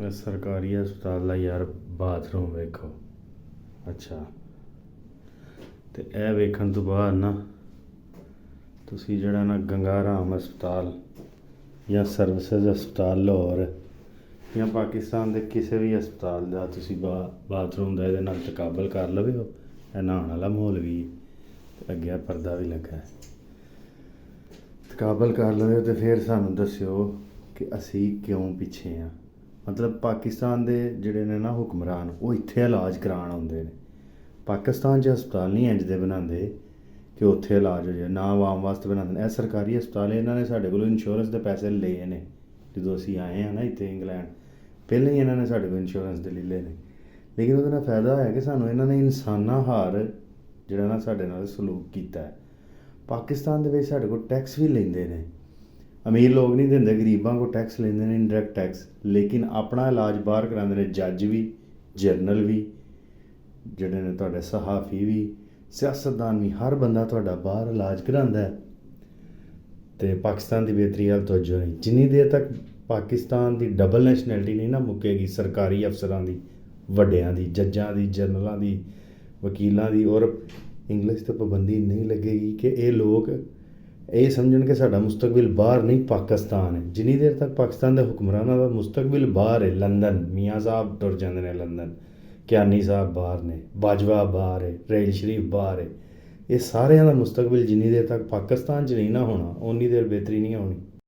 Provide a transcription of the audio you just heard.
ਸਰਕਾਰੀ ਹਸਪਤਾਲ ਦਾ ਯਾਰ ਬਾਥਰੂਮ ਵੇਖੋ। ਅੱਛਾ, ਅਤੇ ਇਹ ਵੇਖਣ ਤੋਂ ਬਾਅਦ ਨਾ ਤੁਸੀਂ ਜਿਹੜਾ ਨਾ ਗੰਗਾ ਰਾਮ ਹਸਪਤਾਲ ਜਾਂ ਸਰਵਿਸਿਜ਼ ਹਸਪਤਾਲ ਲਾਹੌਰ ਜਾਂ ਪਾਕਿਸਤਾਨ ਦੇ ਕਿਸੇ ਵੀ ਹਸਪਤਾਲ ਦਾ ਤੁਸੀਂ ਬਾਥਰੂਮ ਦਾ ਇਹਦੇ ਨਾਲ ਤਕਾਬਲ ਕਰ ਲਵੇ ਹੋ। ਇਹ ਨਹਾਉਣ ਵਾਲਾ ਮਾਹੌਲ ਵੀ ਅੱਗੇ ਪਰਦਾ ਵੀ ਲੱਗਾ ਹੈ, ਤਕਾਬਲ ਕਰ ਲਵੇ ਅਤੇ ਫਿਰ ਸਾਨੂੰ ਦੱਸਿਓ ਕਿ ਅਸੀਂ ਕਿਉਂ ਪਿੱਛੇ ਹਾਂ। ਮਤਲਬ ਪਾਕਿਸਤਾਨ ਦੇ ਜਿਹੜੇ ਨੇ ਨਾ ਹੁਕਮਰਾਨ, ਉਹ ਇੱਥੇ ਇਲਾਜ ਕਰਾਉਣ ਆਉਂਦੇ ਨੇ। ਪਾਕਿਸਤਾਨ 'ਚ ਹਸਪਤਾਲ ਨਹੀਂ ਇੰਝ ਦੇ ਬਣਾਉਂਦੇ ਕਿ ਉੱਥੇ ਇਲਾਜ ਹੋ ਜਾਏ, ਨਾ ਆਵਾਮ ਵਾਸਤੇ ਬਣਾਉਂਦੇ ਨੇ। ਇਹ ਸਰਕਾਰੀ ਹਸਪਤਾਲ ਇਹਨਾਂ ਨੇ ਸਾਡੇ ਕੋਲੋਂ ਇੰਸ਼ੋਰੈਂਸ ਦੇ ਪੈਸੇ ਲਏ ਨੇ। ਜਦੋਂ ਅਸੀਂ ਆਏ ਹਾਂ ਨਾ ਇੱਥੇ ਇੰਗਲੈਂਡ, ਪਹਿਲਾਂ ਹੀ ਇਹਨਾਂ ਨੇ ਸਾਡੇ ਕੋਲ ਇੰਸ਼ੋਰੈਂਸ ਦੇ ਲੈ ਲਏ ਨੇ। ਲੇਕਿਨ ਉਹਦੇ ਨਾਲ ਫਾਇਦਾ ਹੋਇਆ ਕਿ ਸਾਨੂੰ ਇਹਨਾਂ ਨੇ ਇਨਸਾਨਾ ਹਾਰ ਜਿਹੜਾ ਨਾ ਸਾਡੇ ਨਾਲ ਸਲੂਕ ਕੀਤਾ ਹੈ। ਪਾਕਿਸਤਾਨ ਦੇ ਵਿੱਚ ਸਾਡੇ ਕੋਲ ਟੈਕਸ ਵੀ ਲੈਂਦੇ ਨੇ, ਅਮੀਰ ਲੋਕ ਨਹੀਂ ਦਿੰਦੇ, ਗਰੀਬਾਂ ਕੋਲ ਟੈਕਸ ਲੈਂਦੇ ਨੇ, ਇਨਡਾਇਰੈਕਟ ਟੈਕਸ। ਲੇਕਿਨ ਆਪਣਾ ਇਲਾਜ ਬਾਹਰ ਕਰਾਉਂਦੇ ਨੇ, ਜੱਜ ਵੀ, ਜਰਨਲ ਵੀ, ਜਿਹੜੇ ਨੇ ਤੁਹਾਡੇ ਸਹਾਫੀ ਵੀ, ਸਿਆਸਤਦਾਨ ਵੀ, ਹਰ ਬੰਦਾ ਤੁਹਾਡਾ ਬਾਹਰ ਇਲਾਜ ਕਰਾਉਂਦਾ। ਅਤੇ ਪਾਕਿਸਤਾਨ ਦੀ ਬਿਹਤਰੀ ਵੱਲ ਤਵੱਜੋ ਨਹੀਂ। ਜਿੰਨੀ ਦੇਰ ਤੱਕ ਪਾਕਿਸਤਾਨ ਦੀ ਡਬਲ ਨੈਸ਼ਨੈਲਿਟੀ ਨਹੀਂ ਨਾ ਮੁੱਕੇਗੀ, ਸਰਕਾਰੀ ਅਫਸਰਾਂ ਦੀ, ਵੱਡਿਆਂ ਦੀ, ਜੱਜਾਂ ਦੀ, ਜਰਨਲਾਂ ਦੀ, ਵਕੀਲਾਂ ਦੀ, ਔਰ ਇੰਗਲਿਸ਼ 'ਤੇ ਪਾਬੰਦੀ ਨਹੀਂ ਲੱਗੇਗੀ ਕਿ ਇਹ ਲੋਕ ਇਹ ਸਮਝਣ ਕਿ ਸਾਡਾ ਮੁਸਤਕਬਲ ਬਾਹਰ ਨਹੀਂ ਪਾਕਿਸਤਾਨ ਹੈ। ਜਿੰਨੀ ਦੇਰ ਤੱਕ ਪਾਕਿਸਤਾਨ ਦੇ ਹੁਕਮਰਾਨਾਂ ਦਾ ਮੁਸਤਕਬਲ ਬਾਹਰ ਹੈ, ਲੰਦਨ, ਮੀਆਂ ਸਾਹਿਬ ਤੁਰ ਜਾਂਦੇ ਨੇ ਲੰਦਨ, ਕਿਆਨੀ ਸਾਹਿਬ ਬਾਹਰ ਨੇ, ਬਾਜਵਾ ਬਾਹਰ ਹੈ, ਰੇਲ ਸ਼ਰੀਫ ਬਾਹਰ ਹੈ, ਇਹ ਸਾਰਿਆਂ ਦਾ ਮੁਸਤਕਬਲ ਜਿੰਨੀ ਦੇਰ ਤੱਕ ਪਾਕਿਸਤਾਨ 'ਚ ਨਹੀਂ ਨਾ ਹੋਣਾ, ਉਨੀ ਦੇਰ ਬਿਹਤਰੀ ਨਹੀਂ ਆਉਣੀ।